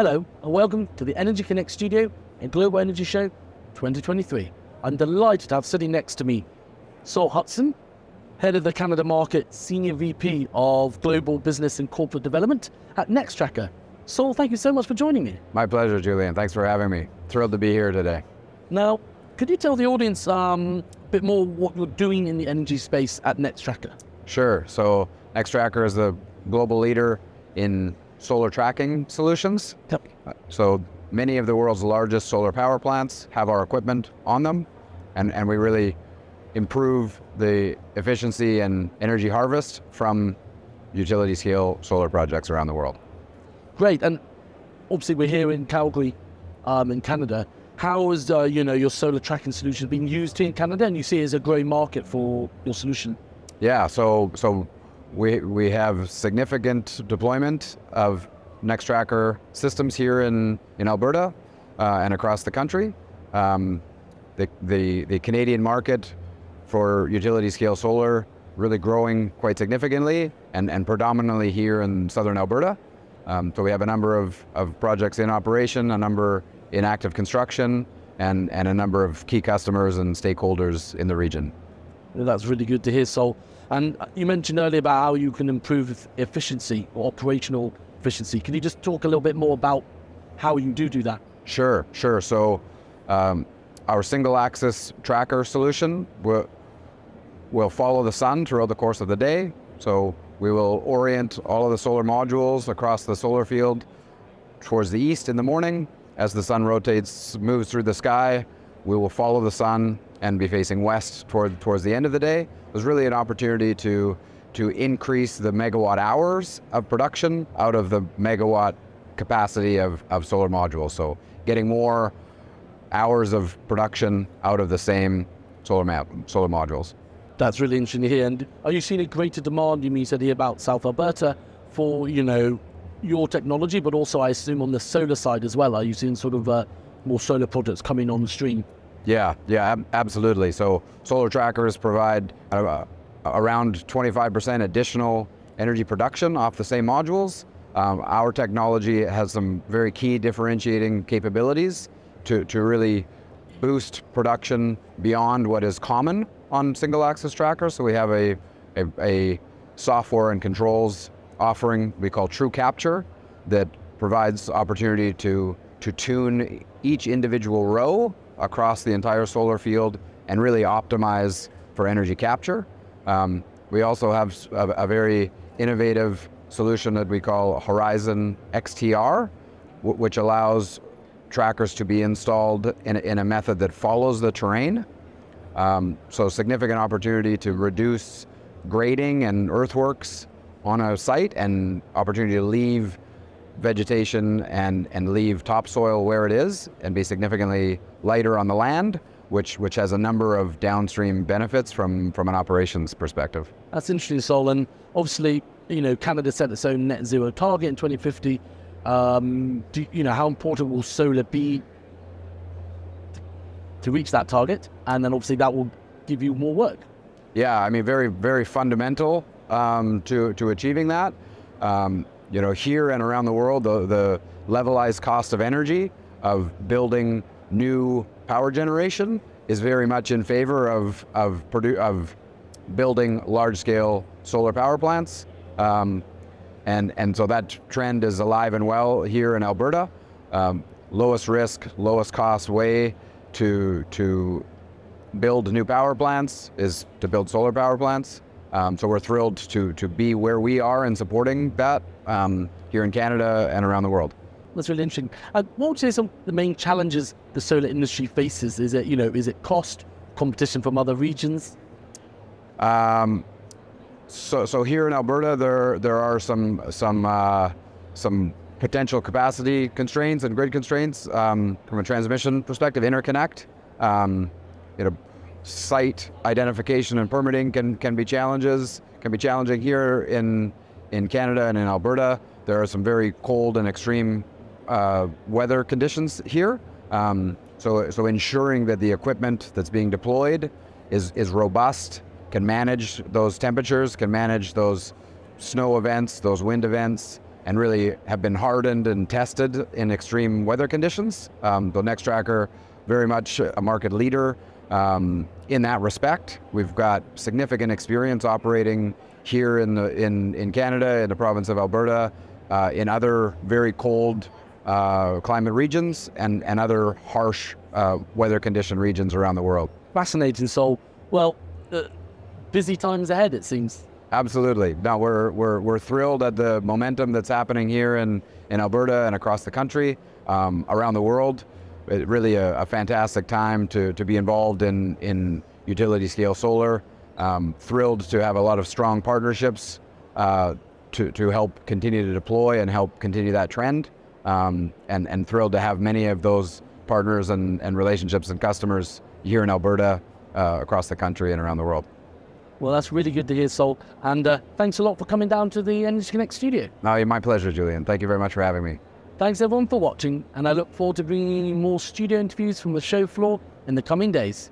Hello and welcome to the Energy Connect studio in Global Energy Show 2023. I'm delighted to have sitting next to me Sol Hutson, Head of the Canada Market, Senior VP of Global Business and Corporate Development at Nextracker. Sol, thank you so much for joining me. My pleasure, Julian. Thanks for having me. Thrilled to be here today. Now, could you tell the audience a bit more what you're doing in the energy space at Nextracker? Sure. So Nextracker is the global leader in solar tracking solutions. Yep. So many of the world's largest solar power plants have our equipment on them, and we really improve the efficiency and energy harvest from utility scale solar projects around the world. Great, and obviously we're here in Calgary, in Canada. How is your solar tracking solution being used here in Canada, and you see it as a growing market for your solution? Yeah, so we have significant deployment of Nextracker systems here in Alberta and across the country. The Canadian market for utility scale solar really growing quite significantly and predominantly here in southern Alberta. So we have a number of projects in operation, a number in active construction, and a number of key customers and stakeholders in the region. That's really good to hear, Sol. And you mentioned earlier about how you can improve efficiency or operational efficiency. Can you just talk a little bit more about how you do that? Sure. So our single axis tracker solution will follow the sun throughout the course of the day. So we will orient all of the solar modules across the solar field towards the east in the morning. As the sun moves through the sky, we will follow the sun and be facing west towards the end of the day. There's really an opportunity to increase the megawatt hours of production out of the megawatt capacity of solar modules. So getting more hours of production out of the same solar modules. That's really interesting to hear. And are you seeing a greater demand, you said here about South Alberta, for, your technology, but also I assume on the solar side as well? Are you seeing sort of more solar projects coming on the stream? Yeah, absolutely. So solar trackers provide around 25% additional energy production off the same modules. Our technology has some very key differentiating capabilities to really boost production beyond what is common on single axis trackers. So we have a software and controls offering we call True Capture that provides opportunity to tune each individual row across the entire solar field and really optimize for energy capture. We also have a very innovative solution that we call Horizon XTR, which allows trackers to be installed in a method that follows the terrain. So significant opportunity to reduce grading and earthworks on a site, and opportunity to leave vegetation and leave topsoil where it is and be significantly lighter on the land, which has a number of downstream benefits from an operations perspective. That's interesting, Sol. And obviously, Canada set its own net zero target in 2050. How important will solar be to reach that target? And then obviously that will give you more work. Yeah, very, very fundamental to achieving that. Here and around the world, the levelized cost of energy of building new power generation is very much in favor of building large-scale solar power plants, and so that trend is alive and well here in Alberta. Lowest risk, lowest cost way to build new power plants is to build solar power plants. So we're thrilled to be where we are in supporting that here in Canada and around the world. That's really interesting. What would you say some of the main challenges the solar industry faces? Is it cost, competition from other regions? So here in Alberta, there are some potential capacity constraints and grid constraints from a transmission perspective. Interconnect, site identification and permitting can be challenging here in Canada and in Alberta. There are some very cold and extreme weather conditions here. So ensuring that the equipment that's being deployed is robust, can manage those temperatures, can manage those snow events, those wind events, and really have been hardened and tested in extreme weather conditions. The Nextracker, very much a market leader in that respect. We've got significant experience operating here in Canada, in the province of Alberta, in other very cold climate regions and other harsh weather condition regions around the world. Fascinating, Sol. Well, busy times ahead, it seems. Absolutely. No, we're thrilled at the momentum that's happening here in Alberta and across the country, around the world. It really a fantastic time to be involved in utility scale solar. Thrilled to have a lot of strong partnerships to help continue to deploy and help continue that trend. And thrilled to have many of those partners and relationships and customers here in Alberta, across the country and around the world. Well, that's really good to hear, Sol. And thanks a lot for coming down to the Energy Connect studio. No, my pleasure, Julian. Thank you very much for having me. Thanks everyone for watching, and I look forward to bringing you more studio interviews from the show floor in the coming days.